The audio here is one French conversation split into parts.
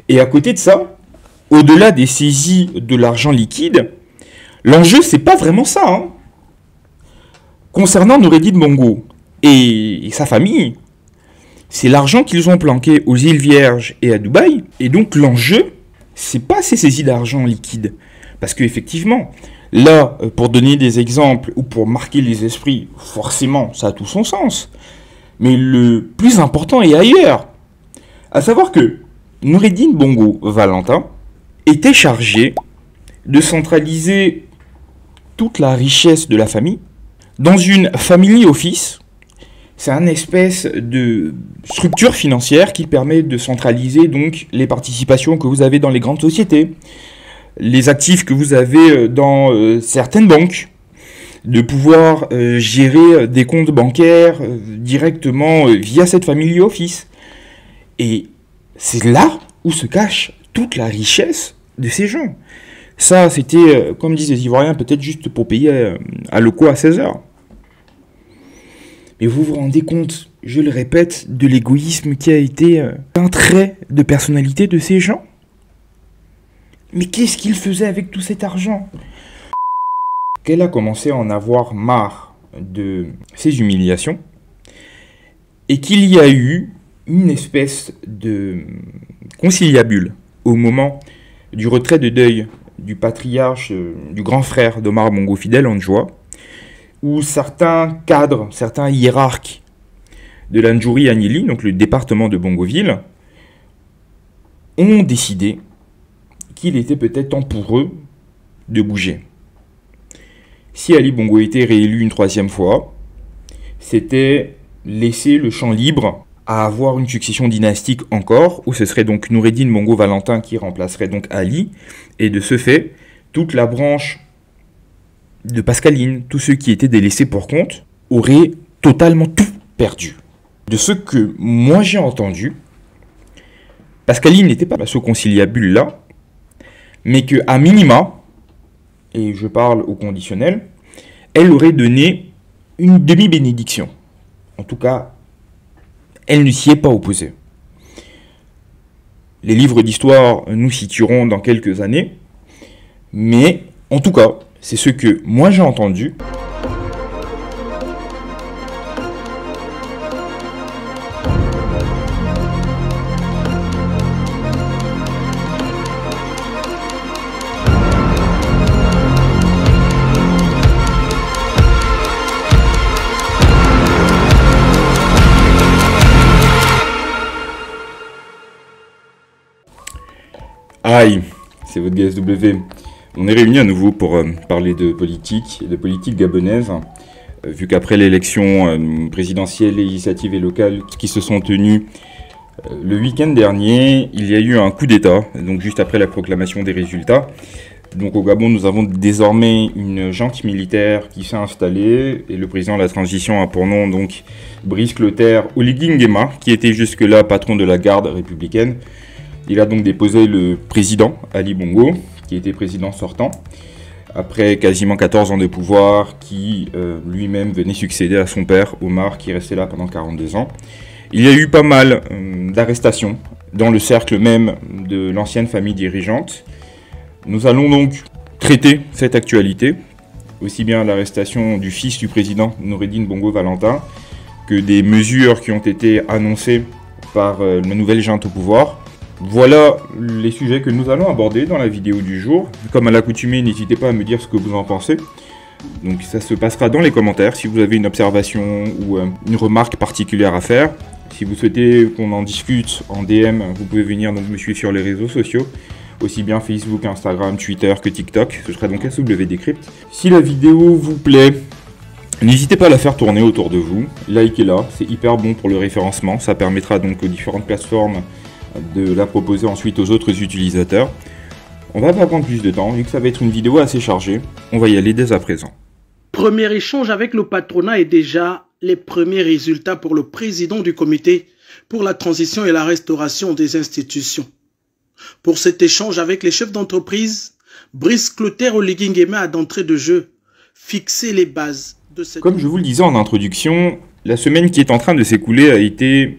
Et à côté de ça, au-delà des saisies de l'argent liquide, l'enjeu, c'est pas vraiment ça. Hein. Concernant Noureddine Bongo et sa famille, c'est l'argent qu'ils ont planqué aux îles Vierges et à Dubaï. Et donc l'enjeu, c'est pas ces saisies d'argent liquide. Parce qu'effectivement, là, pour donner des exemples ou pour marquer les esprits, forcément, ça a tout son sens. Mais le plus important est ailleurs. À savoir que Noureddine Bongo Valentin était chargé de centraliser toute la richesse de la famille dans une family office. C'est une espèce de structure financière qui permet de centraliser donc les participations que vous avez dans les grandes sociétés, les actifs que vous avez dans certaines banques, de pouvoir gérer des comptes bancaires directement via cette family office. Et c'est là où se cache toute la richesse de ces gens. Ça, c'était, comme disent les Ivoiriens, peut-être juste pour payer à loco à 16 heures. Mais vous vous rendez compte, je le répète, de l'égoïsme qui a été un trait de personnalité de ces gens? Mais qu'est-ce qu'ils faisaient avec tout cet argent? Qu'elle a commencé à en avoir marre de ces humiliations et qu'il y a eu une espèce de conciliabule au moment du retrait de deuil du patriarche, du grand frère d'Omar Bongo Fidel Ondjoua, où certains cadres, certains hiérarques de l'Andjouri Agnelli, donc le département de Bongoville, ont décidé qu'il était peut-être temps pour eux de bouger. Si Ali Bongo était réélu une troisième fois, c'était laisser le champ libre à avoir une succession dynastique encore, où ce serait donc Noureddine Bongo Valentin qui remplacerait donc Ali, et de ce fait, toute la branche de Pascaline, tous ceux qui étaient délaissés pour compte, auraient totalement tout perdu. De ce que moi j'ai entendu, Pascaline n'était pas à ce conciliabule-là, mais qu'à minima, et je parle au conditionnel, elle aurait donné une demi-bénédiction. En tout cas, elle ne s'y est pas opposée. Les livres d'histoire nous situeront dans quelques années, mais en tout cas, c'est ce que moi j'ai entendu. Aïe, c'est votre GSW. On est réunis à nouveau pour parler de politique gabonaise, vu qu'après l'élection présidentielle, législative et locale qui se sont tenues le week-end dernier, il y a eu un coup d'État, donc juste après la proclamation des résultats. Donc au Gabon, nous avons désormais une junte militaire qui s'est installée, et le président de la transition a pour nom donc Brice Clotaire Oligui Nguema, qui était jusque-là patron de la garde républicaine. Il a donc déposé le président, Ali Bongo, qui était président sortant, après quasiment 14 ans de pouvoir, qui lui-même venait succéder à son père, Omar, qui restait là pendant 42 ans. Il y a eu pas mal d'arrestations dans le cercle même de l'ancienne famille dirigeante. Nous allons donc traiter cette actualité, aussi bien l'arrestation du fils du président, Noureddine Bongo Valentin, que des mesures qui ont été annoncées par la nouvelle junte au pouvoir. Voilà les sujets que nous allons aborder dans la vidéo du jour. Comme à l'accoutumée, n'hésitez pas à me dire ce que vous en pensez. Donc ça se passera dans les commentaires si vous avez une observation ou une remarque particulière à faire. Si vous souhaitez qu'on en discute en DM, vous pouvez venir donc me suivre sur les réseaux sociaux, aussi bien Facebook, Instagram, Twitter que TikTok. Ce sera donc SW Decrypt. Si la vidéo vous plaît, n'hésitez pas à la faire tourner autour de vous. Likez-la, c'est hyper bon pour le référencement. Ça permettra donc aux différentes plateformes de la proposer ensuite aux autres utilisateurs. On va pas prendre plus de temps, vu que ça va être une vidéo assez chargée. On va y aller dès à présent. Premier échange avec le patronat et déjà les premiers résultats pour le président du comité pour la transition et la restauration des institutions. Pour cet échange avec les chefs d'entreprise, Brice Clotaire Oligui Nguema a d'entrée de jeu fixé les bases de cette... Comme je vous le disais en introduction, la semaine qui est en train de s'écouler a été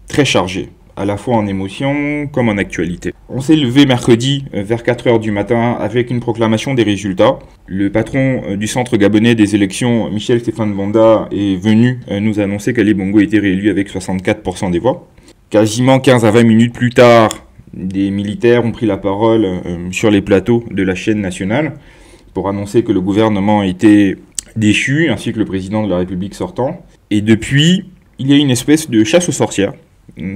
très chargée. à la fois en émotion comme en actualité. On s'est levé mercredi vers 4 h du matin avec une proclamation des résultats. Le patron du centre gabonais des élections, Michel Stéphane Banda, est venu nous annoncer qu'Ali Bongo était réélu avec 64% des voix. Quasiment 15 à 20 minutes plus tard, des militaires ont pris la parole sur les plateaux de la chaîne nationale pour annoncer que le gouvernement était déchu, ainsi que le président de la République sortant. Et depuis, il y a une espèce de chasse aux sorcières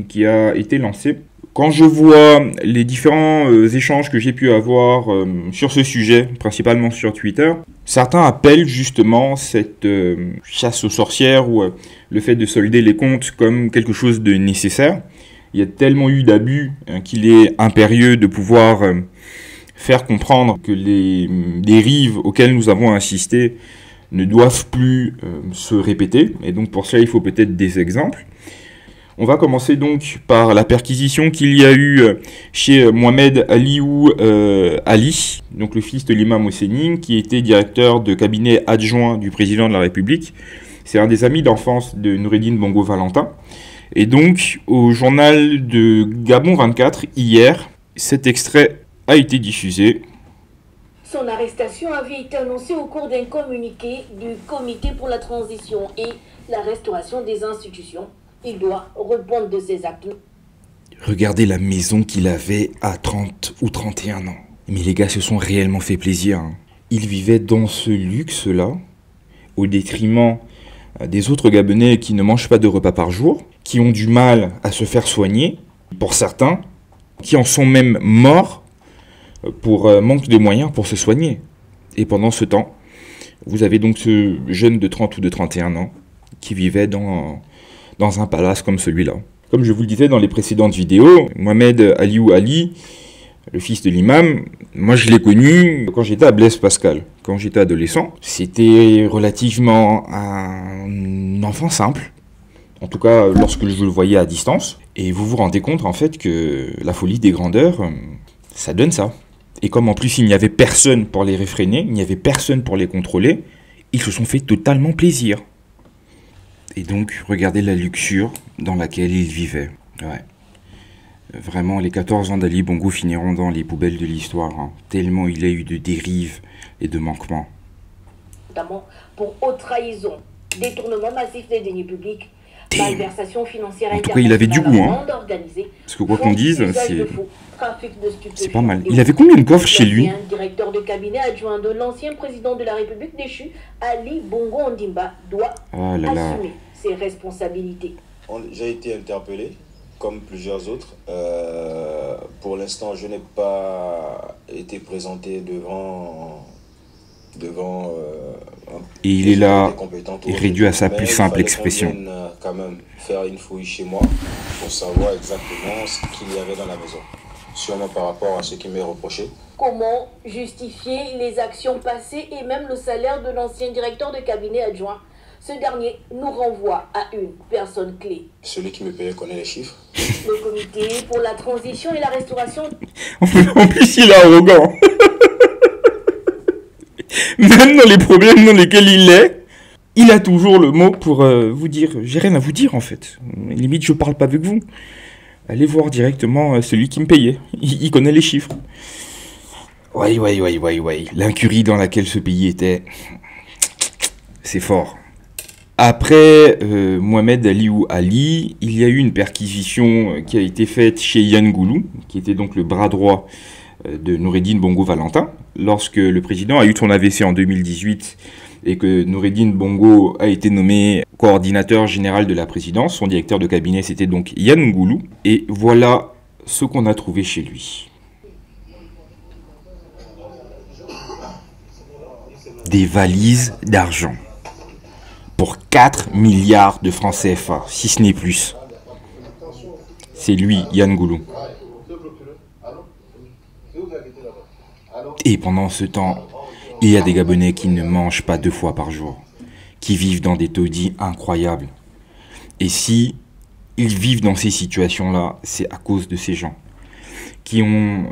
qui a été lancée. Quand je vois les différents échanges que j'ai pu avoir sur ce sujet, principalement sur Twitter, certains appellent justement cette chasse aux sorcières ou le fait de solder les comptes comme quelque chose de nécessaire. Il y a tellement eu d'abus qu'il est impérieux de pouvoir faire comprendre que les dérives auxquelles nous avons assisté ne doivent plus se répéter. Et donc pour cela, il faut peut-être des exemples. On va commencer donc par la perquisition qu'il y a eu chez Mohamed Aliou Ali, donc le fils de l'imam Hosseini, qui était directeur de cabinet adjoint du président de la République. C'est un des amis d'enfance de Noureddine Bongo Valentin. Et donc, au journal de Gabon 24, hier, cet extrait a été diffusé. Son arrestation avait été annoncée au cours d'un communiqué du Comité pour la transition et la restauration des institutions. Il doit répondre de ses actes. Regardez la maison qu'il avait à 30 ou 31 ans. Mais les gars se sont réellement fait plaisir. Il vivait dans ce luxe-là, au détriment des autres Gabonais qui ne mangent pas de repas par jour, qui ont du mal à se faire soigner, pour certains, qui en sont même morts pour manque de moyens pour se soigner. Et pendant ce temps, vous avez donc ce jeune de 30 ou de 31 ans qui vivait dans un palace comme celui-là. Comme je vous le disais dans les précédentes vidéos, Mohamed Aliou Ali, le fils de l'imam, moi je l'ai connu quand j'étais à Blaise Pascal. Quand j'étais adolescent, c'était relativement un enfant simple. En tout cas, lorsque je le voyais à distance. Et vous vous rendez compte en fait que la folie des grandeurs, ça donne ça. Et comme en plus il n'y avait personne pour les réfréner, il n'y avait personne pour les contrôler, ils se sont fait totalement plaisir. Et donc, regardez la luxure dans laquelle il vivait. Ouais. Vraiment, les 14 ans d'Ali Bongo finiront dans les poubelles de l'histoire, tellement il a eu de dérives et de manquements. Notamment pour haute trahison, détournement massif des deniers publics, malversation financière en tout cas, il avait du goût, parce que quoi qu'on dise, c'est pas mal. Il avait combien de coffres chez lui? Directeur de cabinet adjoint de l'ancien président de la République déchu, Ali Bongo Ondimba, doit assumer ses responsabilités. J'ai été interpellé, comme plusieurs autres. Pour l'instant, je n'ai pas été présenté devant et il est là et réduit à sa plus simple expression. Il fallait quand même faire une fouille chez moi pour savoir exactement ce qu'il y avait dans la maison, sûrement par rapport à ce qui m'est reproché. Comment justifier les actions passées et même le salaire de l'ancien directeur de cabinet adjoint? Ce dernier nous renvoie à une personne clé. Celui qui me payait connaît les chiffres. Le comité pour la transition et la restauration. En plus, il est arrogant. Même dans les problèmes dans lesquels il est, il a toujours le mot pour vous dire « J'ai rien à vous dire en fait. Limite, je parle pas avec vous. Allez voir directement celui qui me payait. Il connaît les chiffres. » Ouais. L'incurie dans laquelle ce pays était, c'est fort. Après Mohamed Aliou Ali, il y a eu une perquisition qui a été faite chez Yann Goulou, qui était donc le bras droit de Noureddine Bongo Valentin, lorsque le président a eu son AVC en 2018 et que Noureddine Bongo a été nommé coordinateur général de la présidence. Son directeur de cabinet, c'était donc Yann Goulou. Et voilà ce qu'on a trouvé chez lui. Des valises d'argent. Pour 4 milliards de francs CFA, si ce n'est plus. C'est lui, Yann Goulou. Et pendant ce temps, il y a des Gabonais qui ne mangent pas 2 fois par jour, qui vivent dans des taudis incroyables. Et si ils vivent dans ces situations-là, c'est à cause de ces gens qui ont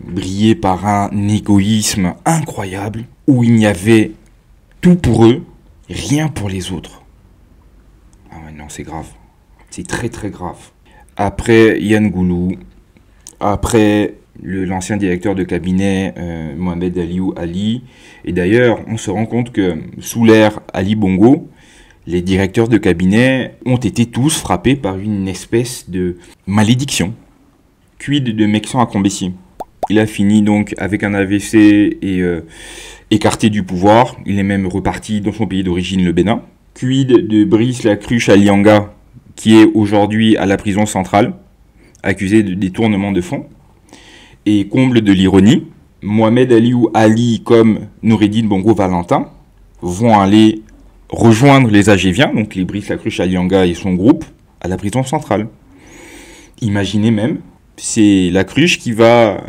brillé par un égoïsme incroyable, où il y avait tout pour eux, rien pour les autres. Ah ouais, non, c'est grave. C'est très très grave. après Yann Goulou, après l'ancien directeur de cabinet Mohamed Aliou Ali. Et d'ailleurs, on se rend compte que sous l'ère Ali Bongo, les directeurs de cabinet ont été tous frappés par une espèce de malédiction. Quid de Mexan à Combessi. Il a fini donc avec un AVC et écarté du pouvoir. Il est même reparti dans son pays d'origine, le Bénin. Quid de Brice Lacruche Alianga, qui est aujourd'hui à la prison centrale, accusé de détournement de fonds. Et comble de l'ironie, Mohamed Aliou Ali comme Noureddine Bongo Valentin vont aller rejoindre les Agéviens, donc les Brice Lacruche Alianga et son groupe, à la prison centrale. Imaginez même, c'est Lacruche qui va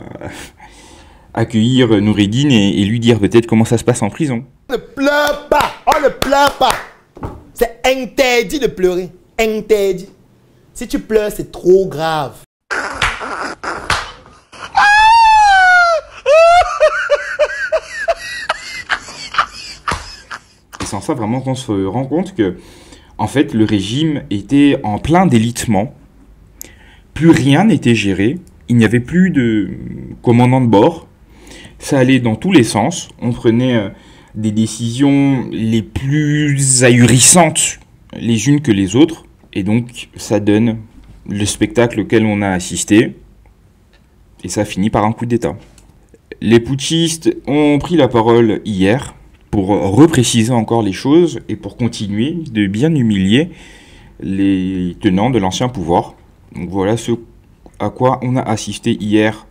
accueillir Noureddine et lui dire peut-être comment ça se passe en prison. Ne pleure pas, on ne pleure pas. C'est interdit de pleurer, interdit. Si tu pleures, c'est trop grave. C'est en ça vraiment qu'on se rend compte que, en fait, le régime était en plein délitement. Plus rien n'était géré. Il n'y avait plus de commandant de bord. Ça allait dans tous les sens. On prenait des décisions les plus ahurissantes les unes que les autres. Et donc, ça donne le spectacle auquel on a assisté. Et ça finit par un coup d'État. Les putschistes ont pris la parole hier pour repréciser encore les choses et pour continuer de bien humilier les tenants de l'ancien pouvoir. Donc voilà ce à quoi on a assisté hier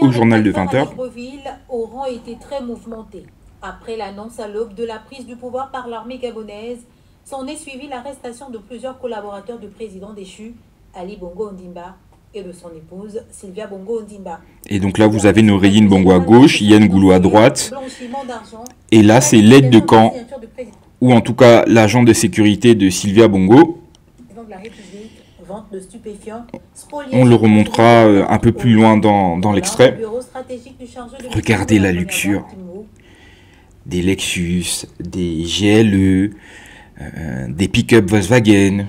au journal de 20h. Libreville auront été très mouvementés. Après l'annonce à l'aube de la prise du pouvoir par l'armée gabonaise, s'en est suivi l'arrestation de plusieurs collaborateurs du président déchu, Ali Bongo Ondimba, et de son épouse, Sylvia Bongo Ondimba. Et donc là, vous avez Noureddine Bongo à gauche, Yann Goulou à droite. Et là, c'est l'aide de camp, ou en tout cas l'agent de sécurité de Sylvia Bongo. On le remontera un peu plus loin dans l'extrait. Regardez la luxure. Des Lexus, des GLE, des pick-up Volkswagen.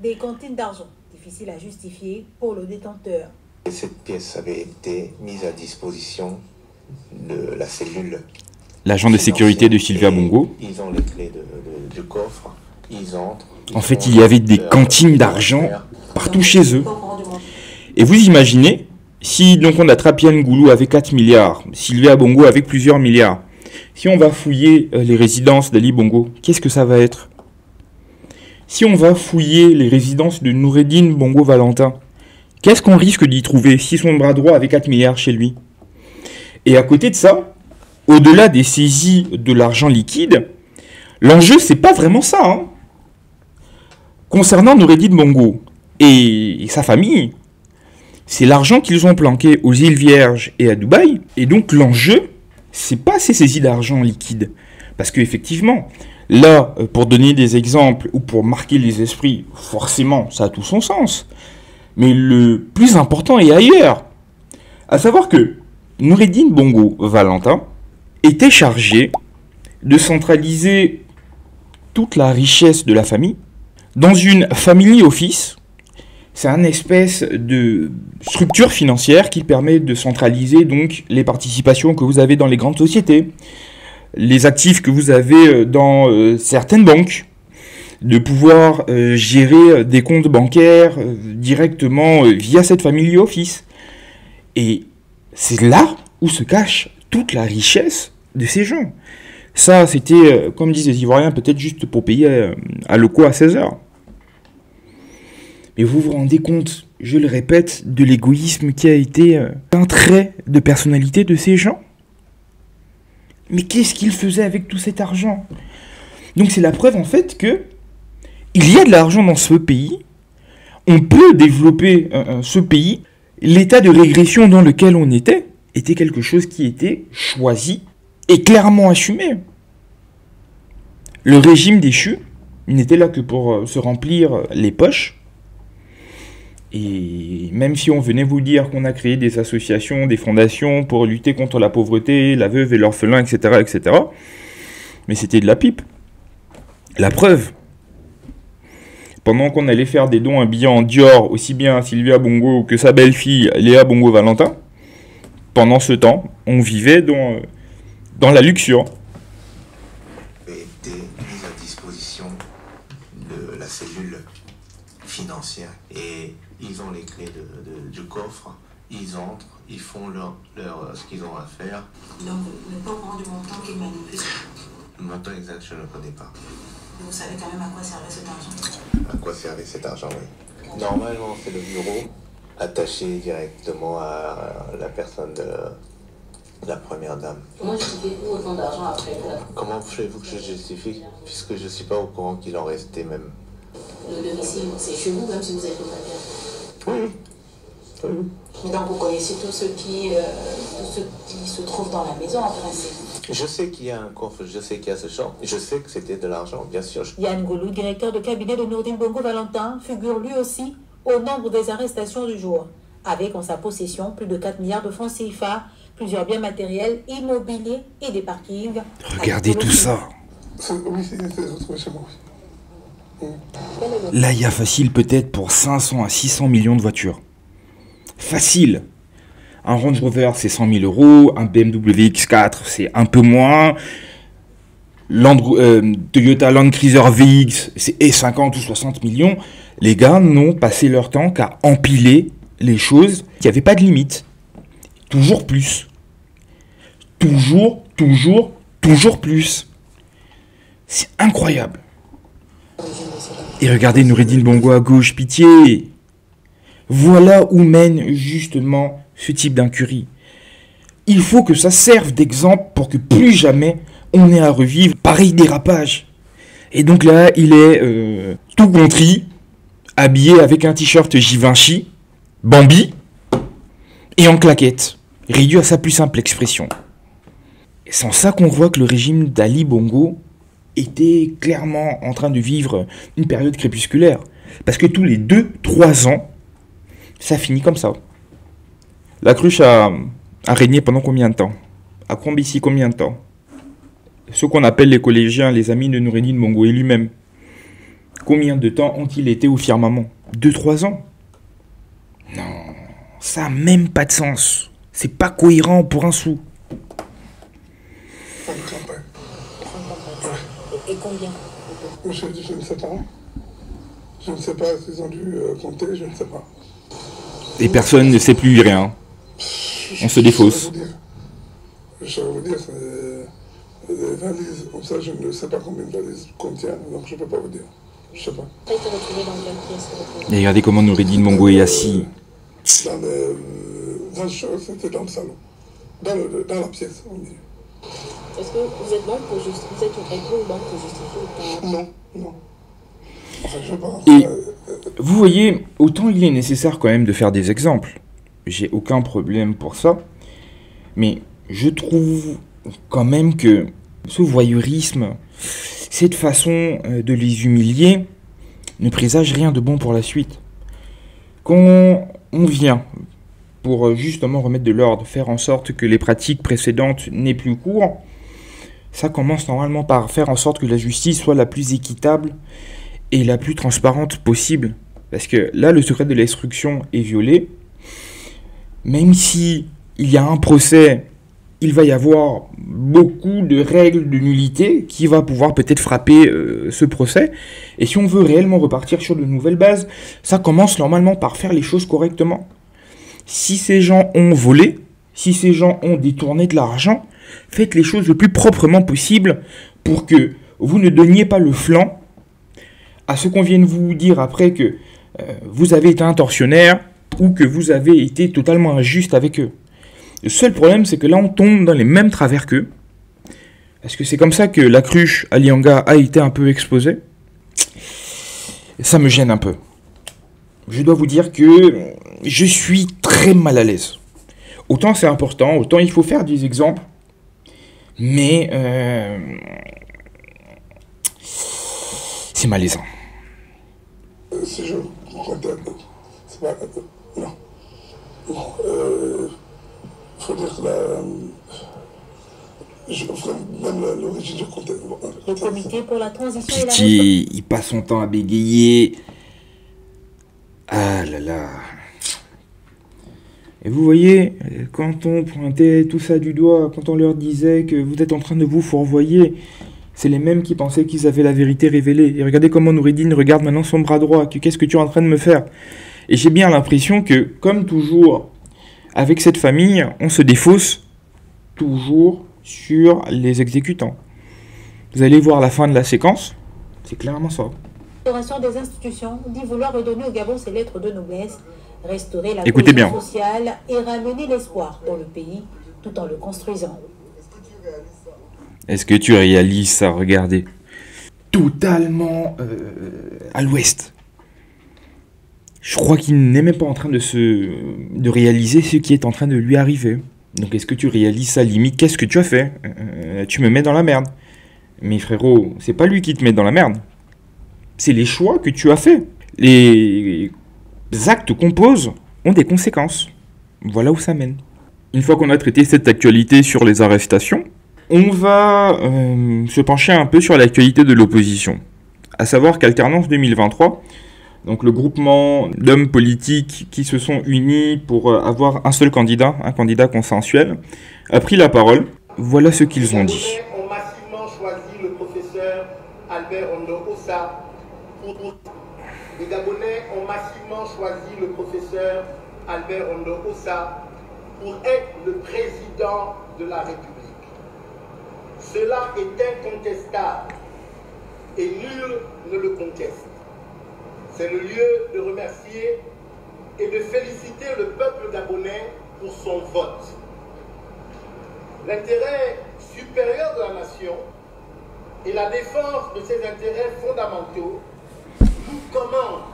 Des cantines d'argent, difficiles à justifier pour le détenteur. Cette pièce avait été mise à disposition de la cellule. L'agent de sécurité de Sylvia Bongo. Ils ont les clés du coffre, ils entrent. En fait, il y avait des cantines d'argent partout chez eux. Et vous imaginez, si donc on attrape Yann Goulou avec 4 milliards, Sylvia Bongo avec plusieurs milliards, si on va fouiller les résidences d'Ali Bongo, qu'est-ce que ça va être? Si on va fouiller les résidences de Noureddine Bongo Valentin, qu'est-ce qu'on risque d'y trouver si son bras droit avait 4 milliards chez lui? Et à côté de ça, au-delà des saisies de l'argent liquide, l'enjeu, c'est pas vraiment ça. Hein. Concernant Noureddine Bongo et sa famille, c'est l'argent qu'ils ont planqué aux îles Vierges et à Dubaï. Et donc l'enjeu, c'est pas ces saisies d'argent liquide. Parce qu'effectivement, là, pour donner des exemples ou pour marquer les esprits, forcément, ça a tout son sens. Mais le plus important est ailleurs. À savoir que Noureddine Bongo Valentin était chargé de centraliser toute la richesse de la famille dans une family office. C'est une espèce de structure financière qui permet de centraliser donc les participations que vous avez dans les grandes sociétés, les actifs que vous avez dans certaines banques, de pouvoir gérer des comptes bancaires directement via cette family office. Et c'est là où se cache toute la richesse de ces gens. Ça, c'était, comme disent les Ivoiriens, peut-être juste pour payer à loco à 16 heures. Mais vous vous rendez compte, je le répète, de l'égoïsme qui a été un trait de personnalité de ces gens? Mais qu'est-ce qu'ils faisaient avec tout cet argent? Donc c'est la preuve en fait que il y a de l'argent dans ce pays, on peut développer ce pays. L'état de régression dans lequel on était quelque chose qui était choisi et clairement assumé. Le régime déchu n'était là que pour se remplir les poches. Et même si on venait vous dire qu'on a créé des associations, des fondations pour lutter contre la pauvreté, la veuve et l'orphelin, etc., etc., mais c'était de la pipe. La preuve. pendant qu'on allait faire des dons habillés en Dior, aussi bien à Sylvia Bongo que sa belle-fille Léa Bongo-Valentin, pendant ce temps, on vivait dans la luxure. A été mise à disposition de la cellule financière et ils ont les clés du coffre, ils entrent, ils font ce qu'ils ont à faire. Donc, vous n'êtes pas au courant du montant qu'ils manipulent? Le montant exact, je ne le connais pas. Vous savez quand même à quoi servait cet argent? À quoi servait cet argent, oui. Normalement, c'est le bureau attaché directement à la personne de la première dame. Comment justifiez-vous autant d'argent après Comment voulez-vous que je justifie, puisque je ne suis pas au courant qu'il en restait même? le domicile? C'est chez vous, même si vous êtes locataire. Oui. Mais donc, vous connaissez tout ce qui se trouve dans la maison, en principe. Je sais qu'il y a un coffre, je sais qu'il y a ce champ, je sais que c'était de l'argent, bien sûr. Yann Goulou, directeur de cabinet de Nourdine Bongo-Valentin, figure lui aussi au nombre des arrestations du jour, avec en sa possession plus de 4 milliards de francs CFA, plusieurs biens matériels, immobiliers et des parkings. Regardez tout ça. Oui, c'est retrouvé chez moi. Là, il y a facile peut-être pour 500 à 600 millions de voitures. Facile. Un Range Rover, c'est 100 000 euros. Un BMW X4, c'est un peu moins. Toyota Land Cruiser VX, c'est 50 ou 60 millions. Les gars n'ont passé leur temps qu'à empiler les choses. Il n'y avait pas de limite. Toujours plus. Toujours plus. C'est incroyable. Et regardez Noureddine Bongo à gauche, pitié. Voilà où mène justement ce type d'incurie. Il faut que ça serve d'exemple pour que plus jamais on ait à revivre pareil dérapage. Et donc là, il est tout contrit, habillé avec un t-shirt Givenchy, Bambi, et en claquette, réduit à sa plus simple expression. Et c'est en ça qu'on voit que le régime d'Ali Bongo était clairement en train de vivre une période crépusculaire. Parce que tous les 2-3 ans, ça finit comme ça. La cruche a régné pendant combien de temps? À Combissi, combien de temps? Ceux qu'on appelle les collégiens, les amis de Noureddine Bongo et lui-même, combien de temps ont-ils été au firmament? 2-3 ans? Non, ça n'a même pas de sens. C'est pas cohérent pour un sou. Fonds de campagne. Et combien? Je ne sais pas. Je ne sais pas s'ils ont dû compter, je ne sais pas. Et personne ne sait plus rien. On se défausse. Je vais vous dire, c'est des valises. Comme ça, je ne sais pas combien de valises contiennent, donc je ne peux pas vous dire. Je ne sais pas. Ça a été retrouvé dans quelle pièce? Et regardez comment Noureddine Bongo est assis. C'était dans le salon. Dans la pièce, au milieu. Est-ce que vous êtes banque pour justifier? Vous êtes une banque pour justifier ou pas? Non. Enfin, je pense. Et vous voyez, autant il est nécessaire quand même de faire des exemples. J'ai aucun problème pour ça. Mais je trouve quand même que ce voyeurisme, cette façon de les humilier, ne présage rien de bon pour la suite. Quand on vient pour justement remettre de l'ordre, faire en sorte que les pratiques précédentes n'aient plus cours, ça commence normalement par faire en sorte que la justice soit la plus équitable et la plus transparente possible. Parce que là, le secret de l'instruction est violé. Même si il y a un procès, il va y avoir beaucoup de règles de nullité qui va pouvoir peut-être frapper ce procès. Et si on veut réellement repartir sur de nouvelles bases, ça commence normalement par faire les choses correctement. Si ces gens ont volé, si ces gens ont détourné de l'argent, faites les choses le plus proprement possible pour que vous ne donniez pas le flanc à ce qu'on vienne vous dire après que vous avez été un tortionnaire ou que vous avez été totalement injuste avec eux. Le seul problème, c'est que là, on tombe dans les mêmes travers qu'eux. Parce que c'est comme ça que la cruche à Lianga a été un peu exposée. Et ça me gêne un peu. Je dois vous dire que je suis très mal à l'aise. Autant c'est important, autant il faut faire des exemples. Mais c'est malaisant. Si je contacte, c'est pas... Non. Faut dire que même l'origine du contexte. Le comité pour la transition et la Pitié, il passe son temps à bégayer. là. Et vous voyez, quand on pointait tout ça du doigt, quand on leur disait que vous êtes en train de vous fourvoyer, c'est les mêmes qui pensaient qu'ils avaient la vérité révélée. Et regardez comment Noureddin regarde maintenant son bras droit, qu'est-ce que tu es en train de me faire? Et j'ai bien l'impression que, comme toujours, avec cette famille, on se défausse toujours sur les exécutants. Vous allez voir la fin de la séquence, c'est clairement ça. Restauration des institutions dit vouloir redonner au Gabon ses lettres de noblesse, restaurer la Écoutez bien. cohésion sociale et ramener l'espoir dans le pays tout en le construisant. Est-ce que tu réalises ça? Regardez. Totalement à l'ouest. Je crois qu'il n'est même pas en train de réaliser ce qui est en train de lui arriver. Donc est-ce que tu réalises ça? Limite, qu'est-ce que tu as fait? Tu me mets dans la merde. Mais frérot, c'est pas lui qui te met dans la merde. C'est les choix que tu as faits. Les actes qu'on pose ont des conséquences. Voilà où ça mène. Une fois qu'on a traité cette actualité sur les arrestations, on va se pencher un peu sur l'actualité de l'opposition. À savoir qu'Alternance 2023, donc le groupement d'hommes politiques qui se sont unis pour avoir un seul candidat, un candidat consensuel, a pris la parole. Voilà ce qu'ils ont dit. Les Gabonais ont massivement choisi le professeur Albert Ondo Ossa Les Gabonais ont massivement choisi le professeur Albert Ondo Ossa pour être le président de la République. Cela est incontestable et nul ne le conteste. C'est le lieu de remercier et de féliciter le peuple gabonais pour son vote. L'intérêt supérieur de la nation et la défense de ses intérêts fondamentaux nous commandent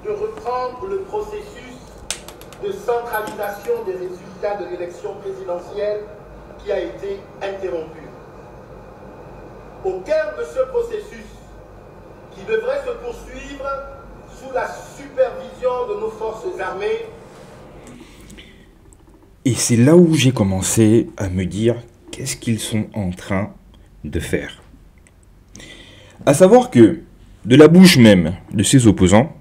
de reprendre le processus de centralisation des résultats de l'élection présidentielle qui a été interrompu. Au cœur de ce processus, qui devrait se poursuivre sous la supervision de nos forces armées. Et c'est là où j'ai commencé à me dire qu'est-ce qu'ils sont en train de faire. À savoir que, de la bouche même de ses opposants,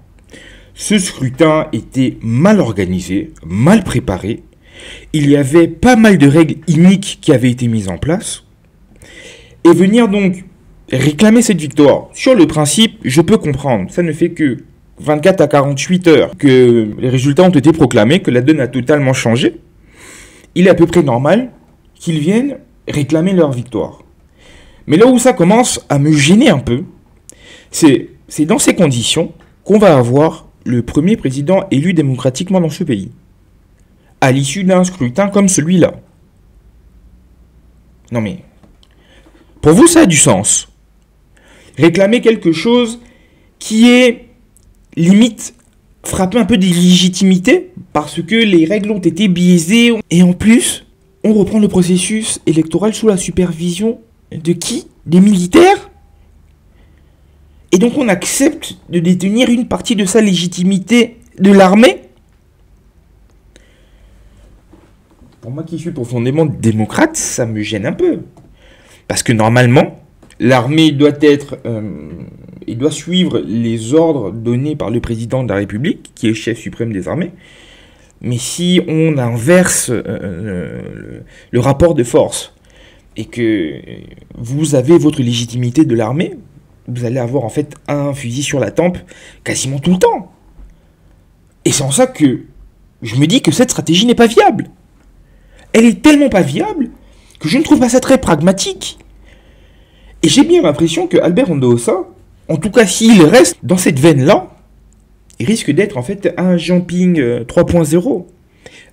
ce scrutin était mal organisé, mal préparé. Il y avait pas mal de règles iniques qui avaient été mises en place. Et venir donc réclamer cette victoire, sur le principe, je peux comprendre. Ça ne fait que 24 à 48 heures que les résultats ont été proclamés, que la donne a totalement changé. Il est à peu près normal qu'ils viennent réclamer leur victoire. Mais là où ça commence à me gêner un peu, c'est dans ces conditions qu'on va avoir le premier président élu démocratiquement dans ce pays, à l'issue d'un scrutin comme celui-là. Non mais, pour vous ça a du sens. Réclamer quelque chose qui est limite frapper un peu d'illégitimité parce que les règles ont été biaisées et en plus on reprend le processus électoral sous la supervision de qui? Des militaires? Et donc on accepte de détenir une partie de sa légitimité de l'armée? Pour moi qui suis profondément démocrate, ça me gêne un peu. Parce que normalement, l'armée doit doit suivre les ordres donnés par le président de la République, qui est chef suprême des armées. Mais si on inverse le rapport de force et que vous avez votre légitimité de l'armée, vous allez avoir en fait un fusil sur la tempe quasiment tout le temps. Et c'est en ça que je me dis que cette stratégie n'est pas viable. Elle est tellement pas viable que je ne trouve pas ça très pragmatique. Et j'ai bien l'impression que Albert Ondo Ossa, en tout cas s'il reste dans cette veine-là, il risque d'être en fait un Jean-Ping 3.0,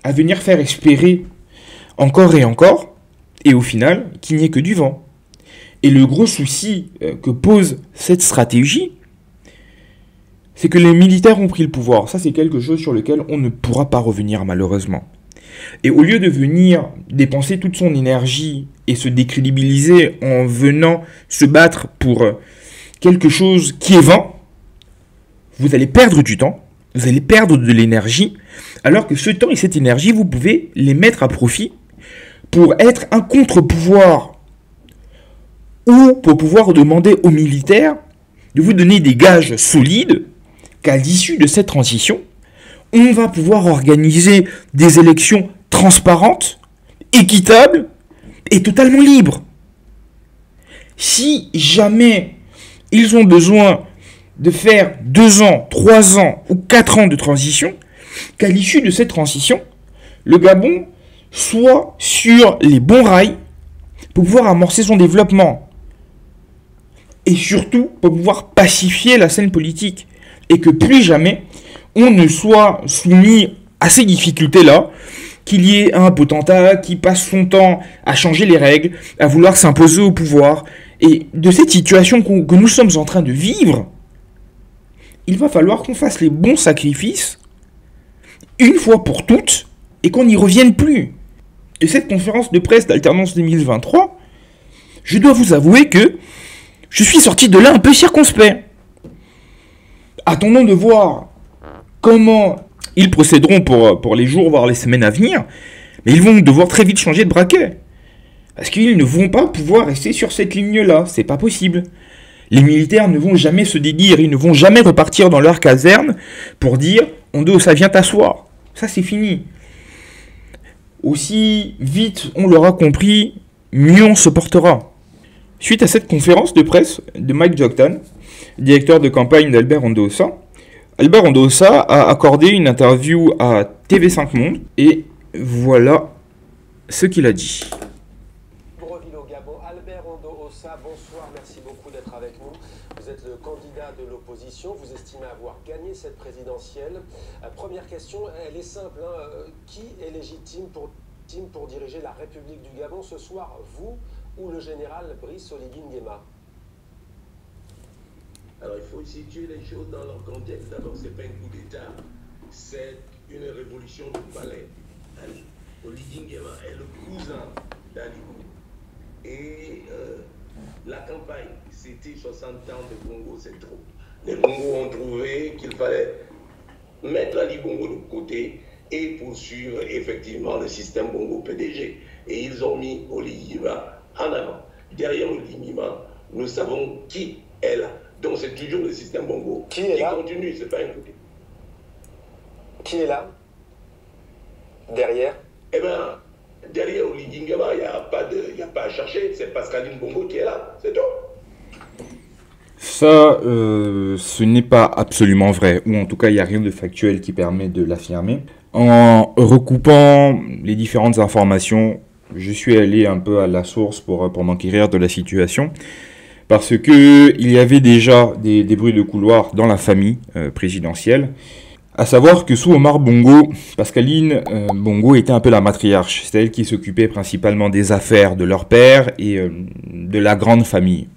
à venir faire espérer encore et encore, et au final, qu'il n'y ait que du vent. Et le gros souci que pose cette stratégie, c'est que les militaires ont pris le pouvoir. Ça, c'est quelque chose sur lequel on ne pourra pas revenir, malheureusement. Et au lieu de venir dépenser toute son énergie et se décrédibiliser en venant se battre pour quelque chose qui est vain, vous allez perdre du temps, vous allez perdre de l'énergie, alors que ce temps et cette énergie, vous pouvez les mettre à profit pour être un contre-pouvoir ou pour pouvoir demander aux militaires de vous donner des gages solides qu'à l'issue de cette transition, on va pouvoir organiser des élections transparentes, équitables et totalement libres. Si jamais ils ont besoin de faire 2 ans, 3 ans ou 4 ans de transition, qu'à l'issue de cette transition, le Gabon soit sur les bons rails pour pouvoir amorcer son développement. Et surtout, pour pouvoir pacifier la scène politique. Et que plus jamais, on ne soit soumis à ces difficultés-là, qu'il y ait un potentat qui passe son temps à changer les règles, à vouloir s'imposer au pouvoir. Et de cette situation que nous sommes en train de vivre, il va falloir qu'on fasse les bons sacrifices, une fois pour toutes, et qu'on n'y revienne plus. De cette conférence de presse d'Alternance 2023, je dois vous avouer que je suis sorti de là un peu circonspect. Attendons de voir comment ils procéderont pour les jours, voire les semaines à venir, mais ils vont devoir très vite changer de braquet. Parce qu'ils ne vont pas pouvoir rester sur cette ligne-là, c'est pas possible. Les militaires ne vont jamais se dédire, ils ne vont jamais repartir dans leur caserne pour dire « Ondo, ça vient t'asseoir ». Ça, c'est fini. Aussi vite on l'aura compris, mieux on se portera. Suite à cette conférence de presse de Mike Joktan, directeur de campagne d'Albert Ondossa, Albert Ondossa a accordé une interview à TV5 Monde et voilà ce qu'il a dit. Albert Ondossa, bonsoir, merci beaucoup d'être avec nous. Vous êtes le candidat de l'opposition, vous estimez avoir gagné cette présidentielle. Première question, elle est simple, hein. Qui est légitime pour diriger la République du Gabon ce soir, vous ou le général Brice Oligui Nguema? Alors il faut situer les choses dans leur contexte. D'abord, ce n'est pas un coup d'État, c'est une révolution du palais. Oligui Nguema est le cousin d'Ali Bongo. Et la campagne, c'était 60 ans de Bongo, c'est trop. Les Bongo ont trouvé qu'il fallait mettre Ali Bongo de côté et poursuivre effectivement le système Bongo PDG. Et ils ont mis Oligui Nguema en avant. Derrière Oligui Nguema, nous savons qui est là. Donc c'est toujours le système Bongo qui est là. Continue, c'est pas un côté. Qui est là? Derrière? Eh bien, derrière Oligui Nguema, il n'y a pas à chercher, c'est Pascaline Bongo qui est là, c'est tout. Ça, ce n'est pas absolument vrai, ou en tout cas, il n'y a rien de factuel qui permet de l'affirmer. En recoupant les différentes informations, je suis allé un peu à la source pour m'enquérir de la situation, parce que il y avait déjà des bruits de couloir dans la famille présidentielle, à savoir que sous Omar Bongo, Pascaline Bongo était un peu la matriarche, c'est elle qui s'occupait principalement des affaires de leur père et de la grande famille.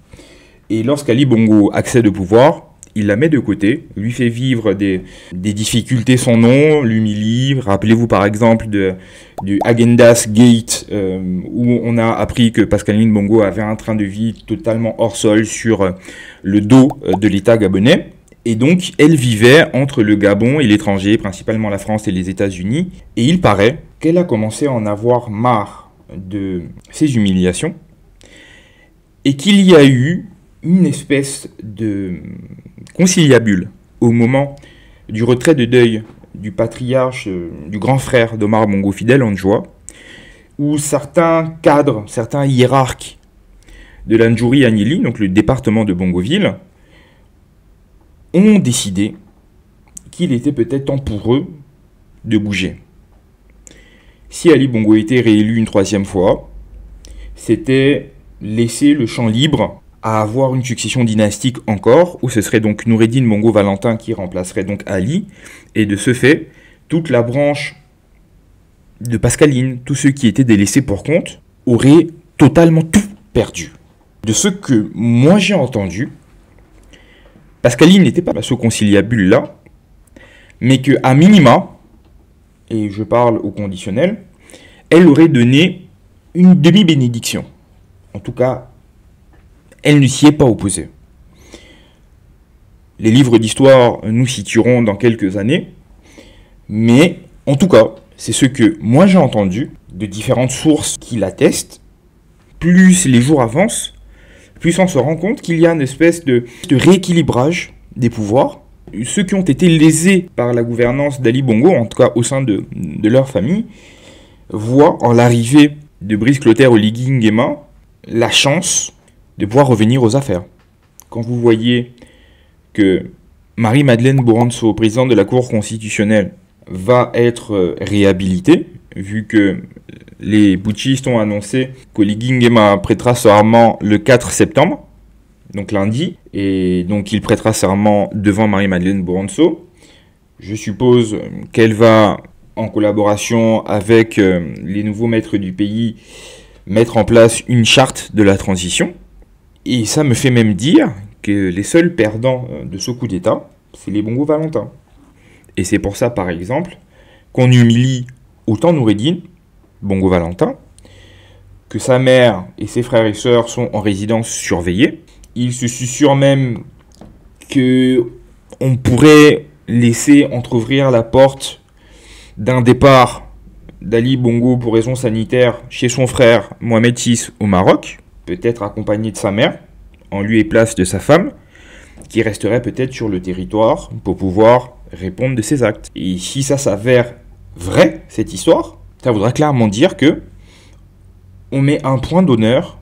Et lorsqu'Ali Bongo accède au pouvoir, il la met de côté, lui fait vivre des difficultés sans nom, l'humilie. Rappelez-vous par exemple du Agendas Gate, où on a appris que Pascaline Bongo avait un train de vie totalement hors sol sur le dos de l'État gabonais. Et donc, elle vivait entre le Gabon et l'étranger, principalement la France et les États-Unis. Et il paraît qu'elle a commencé à en avoir marre de ces humiliations et qu'il y a eu une espèce de conciliabule au moment du retrait de deuil du patriarche, du grand frère d'Omar Bongo, Fidel Ondjoa, où certains cadres, certains hiérarques de l'Andjouri Agnelli, donc le département de Bongoville, ont décidé qu'il était peut-être temps pour eux de bouger. Si Ali Bongo était réélu une 3e fois, c'était laisser le champ libre à avoir une succession dynastique encore, où ce serait donc Noureddine Bongo Valentin qui remplacerait donc Ali, et de ce fait, toute la branche de Pascaline, tous ceux qui étaient délaissés pour compte, auraient totalement tout perdu. De ce que moi j'ai entendu, Pascaline n'était pas à ce conciliabule-là, mais qu'à minima, et je parle au conditionnel, elle aurait donné une demi-bénédiction. En tout cas, elle ne s'y est pas opposée. Les livres d'histoire nous situeront dans quelques années, mais en tout cas, c'est ce que moi j'ai entendu de différentes sources qui l'attestent. Plus les jours avancent, plus on se rend compte qu'il y a une espèce de rééquilibrage des pouvoirs, ceux qui ont été lésés par la gouvernance d'Ali Bongo, en tout cas au sein de leur famille, voient en l'arrivée de Brice Clotaire Oligui Nguema la chance de pouvoir revenir aux affaires. Quand vous voyez que Marie-Madeleine Bouranso, présidente de la Cour constitutionnelle, va être réhabilitée, vu que les putschistes ont annoncé qu'Oligui Nguema prêtera serment le 4 septembre, donc lundi, et donc il prêtera serment devant Marie-Madeleine Bouranso. Je suppose qu'elle va, en collaboration avec les nouveaux maîtres du pays, mettre en place une charte de la transition. Et ça me fait même dire que les seuls perdants de ce coup d'État, c'est les Bongo Valentin. Et c'est pour ça, par exemple, qu'on humilie autant Noureddine, Bongo Valentin, que sa mère et ses frères et sœurs sont en résidence surveillée. Il se susurre même qu'on pourrait laisser entrouvrir la porte d'un départ d'Ali Bongo pour raison sanitaire chez son frère Mohamed VI au Maroc, peut-être accompagné de sa mère, en lieu et place de sa femme, qui resterait peut-être sur le territoire pour pouvoir répondre de ses actes. Et si ça s'avère vrai, cette histoire, ça voudra clairement dire que on met un point d'honneur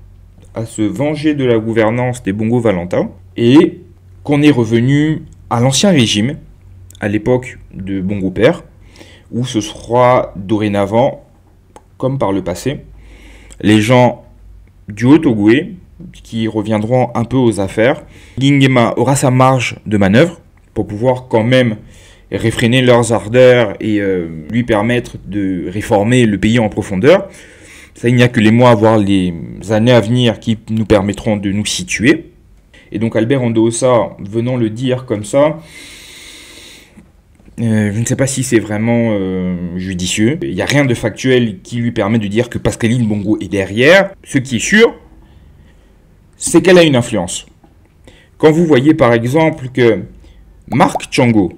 à se venger de la gouvernance des Bongo Valentin et qu'on est revenu à l'ancien régime, à l'époque de Bongo Père, où ce sera dorénavant, comme par le passé, les gens du Haut-Ogooué qui reviendront un peu aux affaires. Nguema aura sa marge de manœuvre pour pouvoir quand même réfréner leurs ardeurs et lui permettre de réformer le pays en profondeur. Ça, il n'y a que les mois, voire les années à venir qui nous permettront de nous situer. Et donc Albert Ondoosa, venant le dire comme ça, je ne sais pas si c'est vraiment judicieux. Il n'y a rien de factuel qui lui permet de dire que Pascaline Bongo est derrière. Ce qui est sûr, c'est qu'elle a une influence. Quand vous voyez par exemple que Marc Tchongo,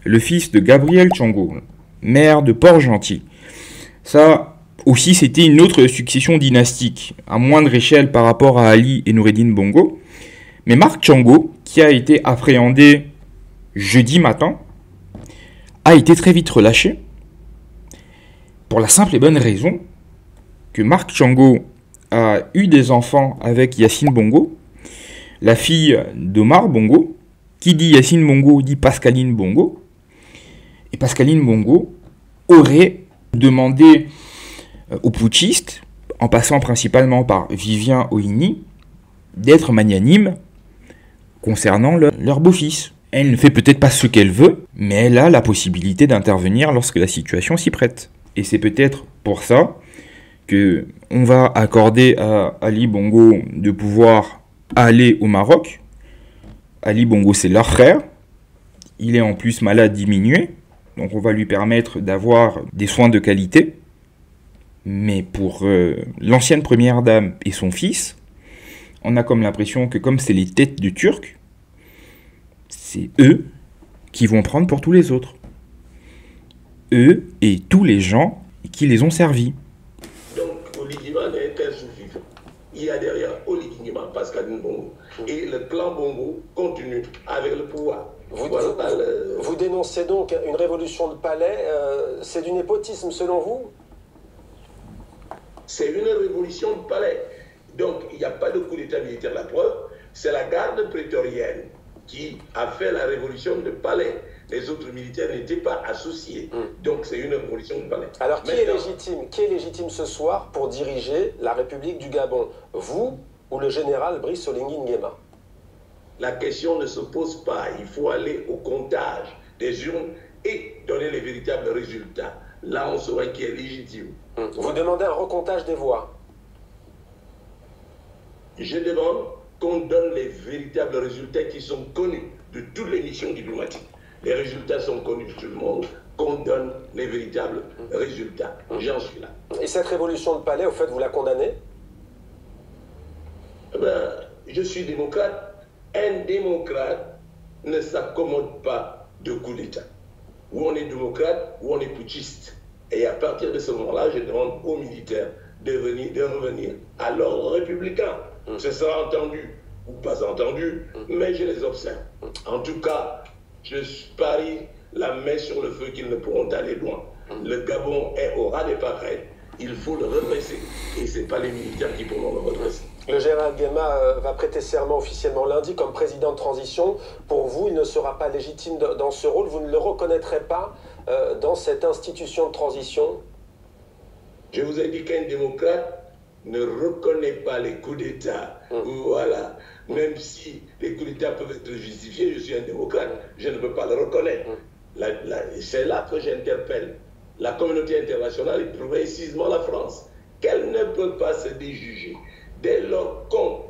le fils de Gabriel Tchongo, maire de Port-Gentil, ça aussi c'était une autre succession dynastique, à moindre échelle par rapport à Ali et Noureddine Bongo. Mais Marc Tchongo, qui a été appréhendé jeudi matin, a été très vite relâché, pour la simple et bonne raison que Marc Tchongo a eu des enfants avec Yacine Bongo, la fille d'Omar Bongo. Qui dit Yacine Bongo dit Pascaline Bongo. Et Pascaline Bongo aurait demandé aux putschistes, en passant principalement par Vivien Oini, d'être magnanime concernant leur beau-fils. Elle ne fait peut-être pas ce qu'elle veut, mais elle a la possibilité d'intervenir lorsque la situation s'y prête. Et c'est peut-être pour ça que on va accorder à Ali Bongo de pouvoir aller au Maroc. Ali Bongo, c'est leur frère. Il est en plus malade diminué, donc on va lui permettre d'avoir des soins de qualité. Mais pour l'ancienne première dame et son fils, on a comme l'impression que comme c'est les têtes de Turcs, c'est eux qui vont prendre pour tous les autres. Eux et tous les gens qui les ont servis. Donc, Oligui Nguema n'est qu'un sous-fifre. Il y a derrière Oligui Nguema, Pascaline Bongo. Et le clan Bongo continue avec le pouvoir. Vous dénoncez donc une révolution de palais. C'est du népotisme selon vous? C'est une révolution de palais. Donc, il n'y a pas de coup d'état militaire. La preuve, c'est la garde prétorienne qui a fait la révolution de palais. Les autres militaires n'étaient pas associés. Donc c'est une révolution de palais. Alors qui est légitime ce soir pour diriger la République du Gabon? Vous ou le général Brice Oligui Nguema? La question ne se pose pas. Il faut aller au comptage des urnes et donner les véritables résultats. Là, on saura qui est légitime. Vous demandez un recomptage des voix? Je demande qu'on donne les véritables résultats qui sont connus de toutes les missions diplomatiques. Les résultats sont connus de tout le monde, qu'on donne les véritables résultats. J'en suis là. Et cette révolution de palais, au fait, vous la condamnez? Je suis démocrate. Un démocrate ne s'accommode pas de coup d'État. Ou on est démocrate, ou on est putschiste. Et à partir de ce moment-là, je demande aux militaires de revenir à l'ordre républicain. Ce sera entendu ou pas entendu, mais je les observe. En tout cas, je parie la main sur le feu qu'ils ne pourront aller loin. Le Gabon est au ras des pâquerettes. Il faut le redresser. Et ce n'est pas les militaires qui pourront le redresser. Le général Guéma va prêter serment officiellement lundi comme président de transition. Pour vous, il ne sera pas légitime dans ce rôle. Vous ne le reconnaîtrez pas dans cette institution de transition? Je vous ai dit qu'un démocrate ne reconnaît pas les coups d'État. Voilà. Même si les coups d'État peuvent être justifiés, je suis un démocrate. Je ne peux pas le reconnaître. C'est là que j'interpelle la communauté internationale et précisément la France, qu'elle ne peut pas se déjuger. Dès lors qu'on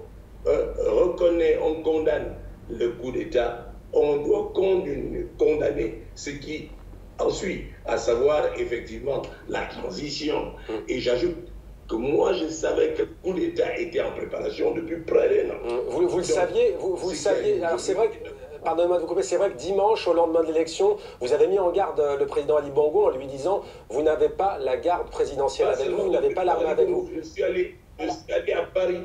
reconnaît, on condamne le coup d'État, on doit condamner ce qui en suit, à savoir effectivement la transition. Et j'ajoute que moi je savais que le coup d'État était en préparation depuis près d'un an. Vous le saviez, vous le saviez. Alors c'est vrai que, pardonnez-moi de vous couper, c'est vrai que dimanche, au lendemain de l'élection, vous avez mis en garde le président Ali Bongo en lui disant « Vous n'avez pas la garde présidentielle avec vous, vous n'avez pas l'armée avec vous ». Je suis allé à Paris,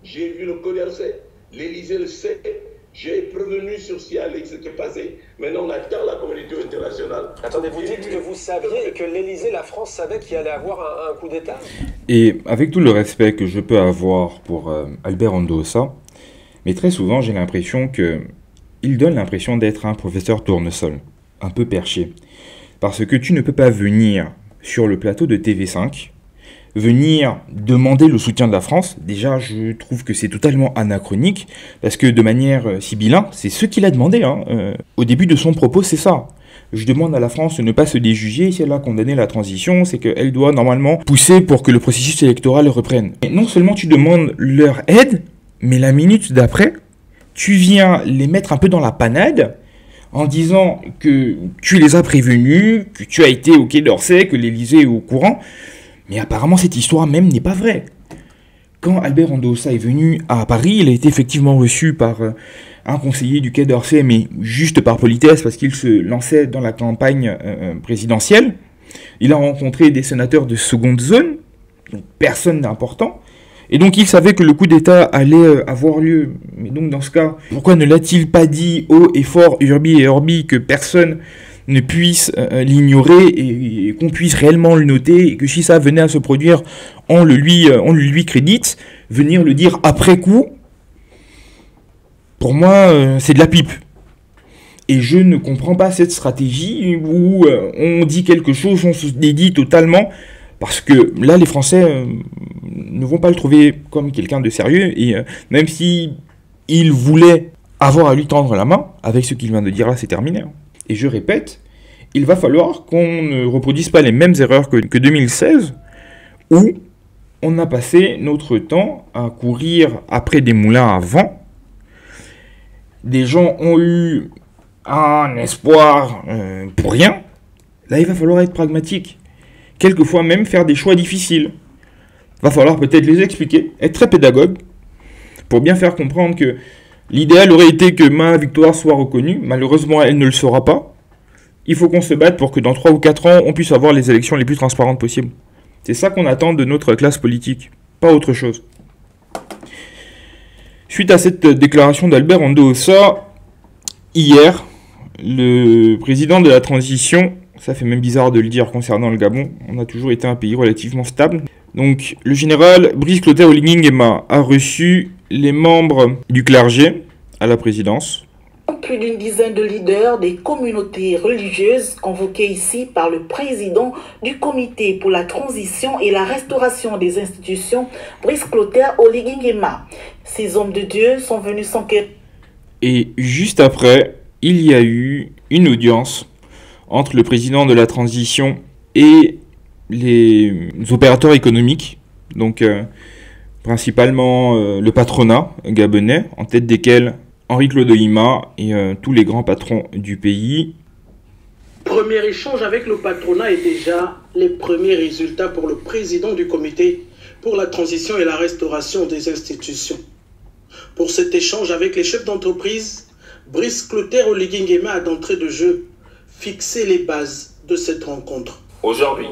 j'ai vu le Quai d'Orsay, l'Élysée le sait, j'ai prévenu sur ce qui est passé. Maintenant, on attend la communauté internationale. Attendez, vous dites que vous saviez et que l'Élysée, la France savait qu'il allait avoir un coup d'État? Et avec tout le respect que je peux avoir pour Albert Andossa, mais très souvent j'ai l'impression qu'il donne l'impression d'être un professeur tournesol, un peu perché. Parce que tu ne peux pas venir sur le plateau de TV5, venir demander le soutien de la France. Déjà, je trouve que c'est totalement anachronique, parce que de manière sibylle, c'est ce qu'il a demandé. Au début de son propos, c'est ça. Je demande à la France de ne pas se déjuger. Si elle a condamné la transition, c'est qu'elle doit normalement pousser pour que le processus électoral reprenne. Et non seulement tu demandes leur aide, mais la minute d'après, tu viens les mettre un peu dans la panade en disant que tu les as prévenus, que tu as été au Quai d'Orsay, que l'Élysée est au courant. Mais apparemment, cette histoire même n'est pas vraie. Quand Albert Andossa est venu à Paris, il a été effectivement reçu par un conseiller du Quai d'Orsay, mais juste par politesse, parce qu'il se lançait dans la campagne présidentielle. Il a rencontré des sénateurs de seconde zone, donc personne d'important. Et donc il savait que le coup d'État allait avoir lieu. Mais donc dans ce cas, pourquoi ne l'a-t-il pas dit haut et fort, urbi et orbi, que personne ne puisse l'ignorer et qu'on puisse réellement le noter, et que si ça venait à se produire, on le lui crédite, venir le dire après coup, pour moi, c'est de la pipe. Et je ne comprends pas cette stratégie où on dit quelque chose, on se dédie totalement, parce que là, les Français ne vont pas le trouver comme quelqu'un de sérieux, et même si il voulait avoir à lui tendre la main, avec ce qu'il vient de dire là, c'est terminé. Et je répète, il va falloir qu'on ne reproduise pas les mêmes erreurs que 2016, où on a passé notre temps à courir après des moulins à vent. Des gens ont eu un espoir pour rien. Là, il va falloir être pragmatique. Quelquefois même faire des choix difficiles. Il va falloir peut-être les expliquer, être très pédagogue, pour bien faire comprendre que l'idéal aurait été que ma victoire soit reconnue. Malheureusement, elle ne le sera pas. Il faut qu'on se batte pour que dans 3 ou 4 ans, on puisse avoir les élections les plus transparentes possibles. C'est ça qu'on attend de notre classe politique, pas autre chose. Suite à cette déclaration d'Albert Andossa, hier, le président de la transition, ça fait même bizarre de le dire concernant le Gabon, on a toujours été un pays relativement stable. Donc le général Brice Clotaire Oligui Nguema a reçu les membres du clergé à la présidence. Plus d'une dizaine de leaders des communautés religieuses convoqués ici par le président du comité pour la transition et la restauration des institutions, Brice Clotaire Oligui Nguema. Ces hommes de Dieu sont venus s'enquérir. Et juste après, il y a eu une audience entre le président de la transition et les opérateurs économiques, donc principalement le patronat gabonais, en tête desquels Henri-Claude Ohima et tous les grands patrons du pays. Le premier échange avec le patronat est déjà les premiers résultats pour le président du comité pour la transition et la restauration des institutions. Pour cet échange avec les chefs d'entreprise, Brice Clotaire Oligui Nguema a d'entrée de jeu fixé les bases de cette rencontre. Aujourd'hui,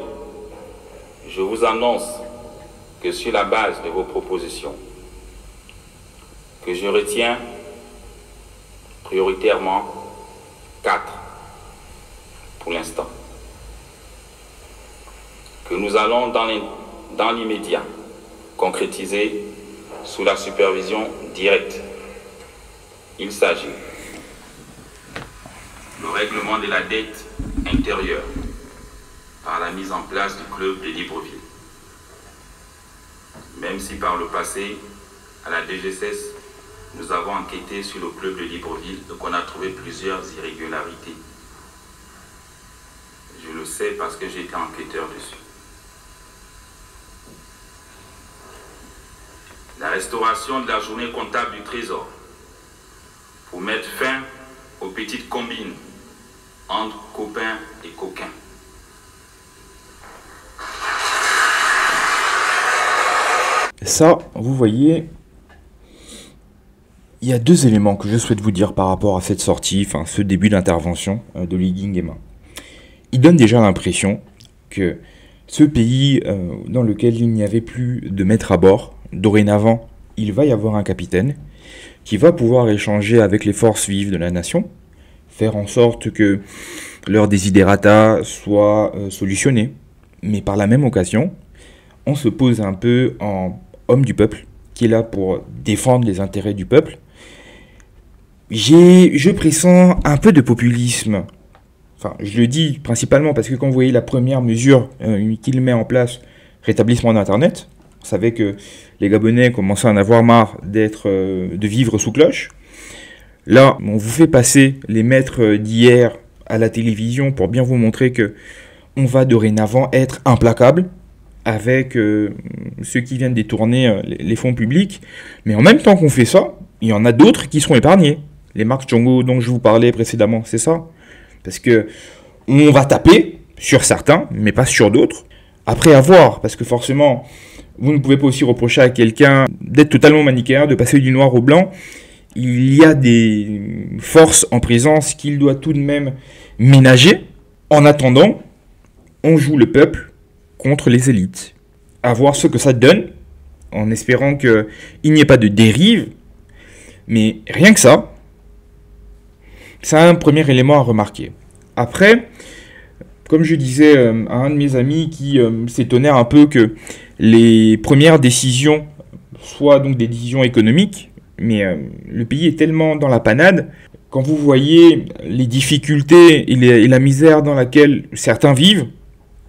je vous annonce que sur la base de vos propositions, que je retiens prioritairement 4 pour l'instant, que nous allons dans l'immédiat concrétiser sous la supervision directe. Il s'agit du règlement de la dette intérieure par la mise en place du club de Libreville. Même si par le passé, à la DGSS, nous avons enquêté sur le club de Libreville et qu'on a trouvé plusieurs irrégularités. Je le sais parce que j'ai été enquêteur dessus. La restauration de la journée comptable du Trésor pour mettre fin aux petites combines entre copains et coquins. Ça, vous voyez, il y a deux éléments que je souhaite vous dire par rapport à cette sortie, enfin ce début d'intervention de Oligui Nguema. Il donne déjà l'impression que ce pays dans lequel il n'y avait plus de maître à bord, dorénavant, il va y avoir un capitaine qui va pouvoir échanger avec les forces vives de la nation, faire en sorte que leurs desiderata soient solutionnés. Mais par la même occasion, on se pose un peu en homme du peuple, qui est là pour défendre les intérêts du peuple. Je pressens un peu de populisme. Enfin, je le dis principalement parce que quand vous voyez la première mesure qu'il met en place, rétablissement d'Internet, vous savez que les Gabonais commencent à en avoir marre de vivre sous cloche. Là, on vous fait passer les maîtres d'hier à la télévision pour bien vous montrer que on va dorénavant être implacable avec ceux qui viennent détourner les fonds publics. Mais en même temps qu'on fait ça, il y en a d'autres qui seront épargnés. Les Marx Django dont je vous parlais précédemment, c'est ça. Parce que on va taper sur certains, mais pas sur d'autres. Après avoir, parce que forcément, vous ne pouvez pas aussi reprocher à quelqu'un d'être totalement manichéen, de passer du noir au blanc. Il y a des forces en présence qu'il doit tout de même ménager. En attendant, on joue le peuple contre les élites. À voir ce que ça donne, en espérant qu'il n'y ait pas de dérive. Mais rien que ça, c'est un premier élément à remarquer. Après, comme je disais à un de mes amis qui s'étonnait un peu que les premières décisions soient donc des décisions économiques, mais le pays est tellement dans la panade, quand vous voyez les difficultés et la misère dans laquelle certains vivent,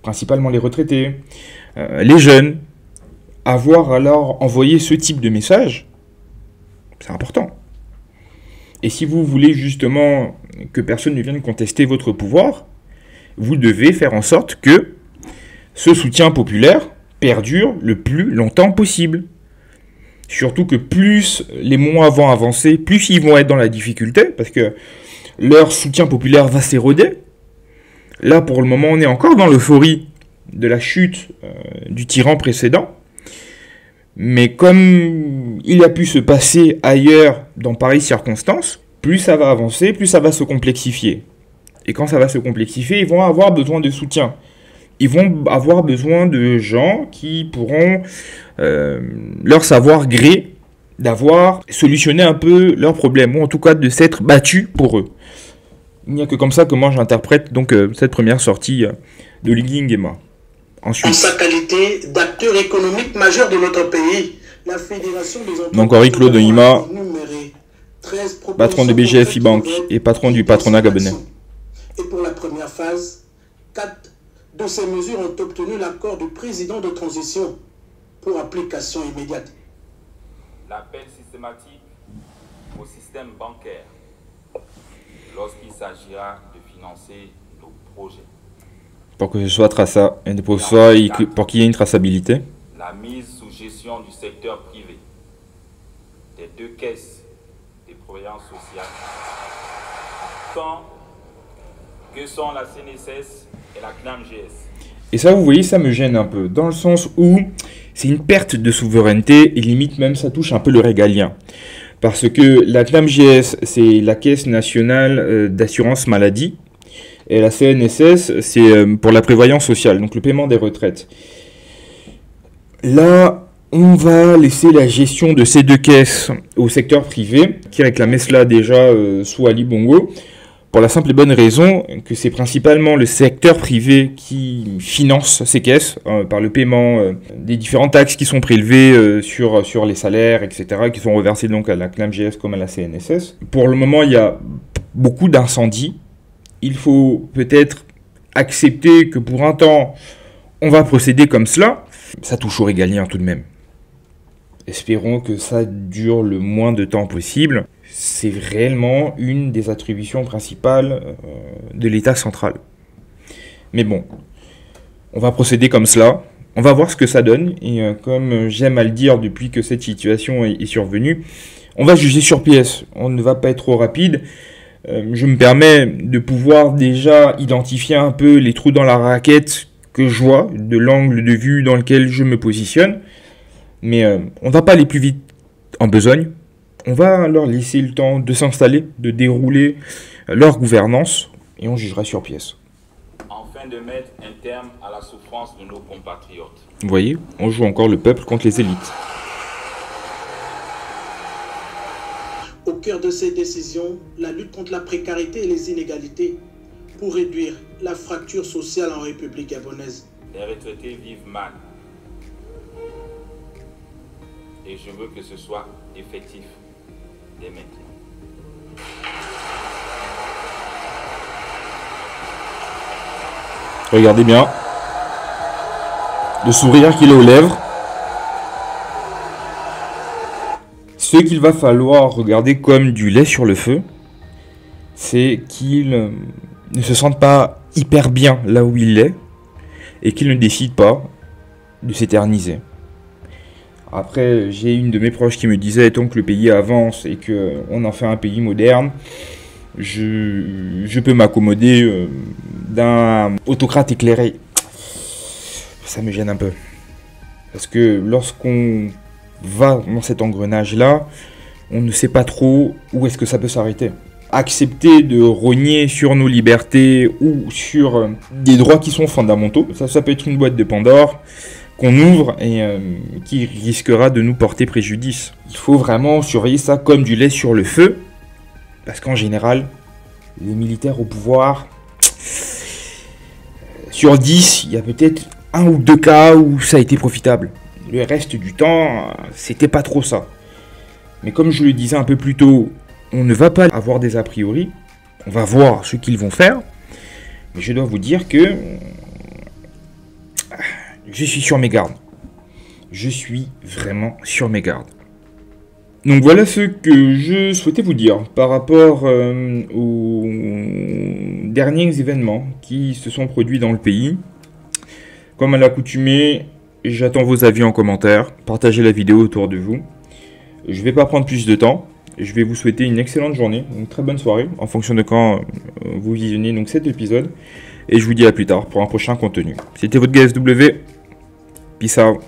principalement les retraités, les jeunes, avoir alors envoyé ce type de message, c'est important. Et si vous voulez justement que personne ne vienne contester votre pouvoir, vous devez faire en sorte que ce soutien populaire perdure le plus longtemps possible. Surtout que plus les mois vont avancer, plus ils vont être dans la difficulté, parce que leur soutien populaire va s'éroder. Là, pour le moment, on est encore dans l'euphorie de la chute du tyran précédent. Mais comme il a pu se passer ailleurs dans pareilles circonstances, plus ça va avancer, plus ça va se complexifier. Et quand ça va se complexifier, ils vont avoir besoin de soutien. Ils vont avoir besoin de gens qui pourront leur savoir gré d'avoir solutionné un peu leurs problèmes, ou en tout cas de s'être battus pour eux. Il n'y a que comme ça que moi j'interprète donc cette première sortie de Oligui Nguema. Ensuite, en sa qualité d'acteur économique majeur de notre pays, la Fédération des entreprises donc Henri-Claude Onima, patron de BGFI Bank et patron du patronat gabonais. Et pour la première phase, 4 de ces mesures ont obtenu l'accord du président de transition pour application immédiate. L'appel systématique au système bancaire lorsqu'il s'agira de financer nos projets. Pour que ce soit traçable, et pour qu'il y ait une traçabilité. La mise sous gestion du secteur privé des 2 caisses des prévoyances sociales, tant que sont la CNSS et la CNAMGS. Et ça, vous voyez, ça me gêne un peu, dans le sens où c'est une perte de souveraineté, et limite même ça touche un peu le régalien. Parce que la CNAMGS, c'est la Caisse nationale d'assurance maladie, et la CNSS, c'est pour la prévoyance sociale, donc le paiement des retraites. Là, on va laisser la gestion de ces 2 caisses au secteur privé, qui réclamait cela déjà sous Ali Bongo, Pour la simple et bonne raison que c'est principalement le secteur privé qui finance ces caisses par le paiement des différentes taxes qui sont prélevées sur les salaires, etc., qui sont reversées donc à la CNAMGS comme à la CNSS. Pour le moment, il y a beaucoup d'incendies. Il faut peut-être accepter que pour un temps, on va procéder comme cela. Ça touche aux régaliens tout de même. Espérons que ça dure le moins de temps possible. C'est réellement une des attributions principales de l'État central. Mais bon, on va procéder comme cela. On va voir ce que ça donne. Et comme j'aime à le dire depuis que cette situation est survenue, on va juger sur pièce. On ne va pas être trop rapide. Je me permets de pouvoir déjà identifier un peu les trous dans la raquette que je vois, de l'angle de vue dans lequel je me positionne. Mais on va pas aller plus vite en besogne. On va leur laisser le temps de s'installer, de dérouler leur gouvernance, et on jugera sur pièce. Afin de mettre un terme à la souffrance de nos compatriotes. Vous voyez, on joue encore le peuple contre les élites. Au cœur de ces décisions, la lutte contre la précarité et les inégalités pour réduire la fracture sociale en République gabonaise. Les retraités vivent mal. Et je veux que ce soit effectif dès maintenant. Regardez bien le sourire qu'il a aux lèvres. Ce qu'il va falloir regarder comme du lait sur le feu, c'est qu'il ne se sente pas hyper bien là où il est et qu'il ne décide pas de s'éterniser. Après, j'ai une de mes proches qui me disait, tant que le pays avance et qu'on en fait un pays moderne, je peux m'accommoder d'un autocrate éclairé. Ça me gêne un peu. Parce que lorsqu'on va dans cet engrenage-là, on ne sait pas trop où est-ce que ça peut s'arrêter. Accepter de rogner sur nos libertés ou sur des droits qui sont fondamentaux, ça peut être une boîte de Pandore qu'on ouvre et qui risquera de nous porter préjudice. Il faut vraiment surveiller ça comme du lait sur le feu, parce qu'en général, les militaires au pouvoir, sur 10, il y a peut-être 1 ou 2 cas où ça a été profitable. Le reste du temps, c'était pas trop ça. Mais comme je le disais un peu plus tôt, on ne va pas avoir des a priori, on va voir ce qu'ils vont faire, mais je dois vous dire que je suis sur mes gardes. Je suis vraiment sur mes gardes. Donc voilà ce que je souhaitais vous dire par rapport aux derniers événements qui se sont produits dans le pays. Comme à l'accoutumée, j'attends vos avis en commentaire. Partagez la vidéo autour de vous. Je ne vais pas prendre plus de temps. Je vais vous souhaiter une excellente journée, une très bonne soirée, en fonction de quand vous visionnez donc cet épisode. Et je vous dis à plus tard pour un prochain contenu. C'était votre GSW. Peace out.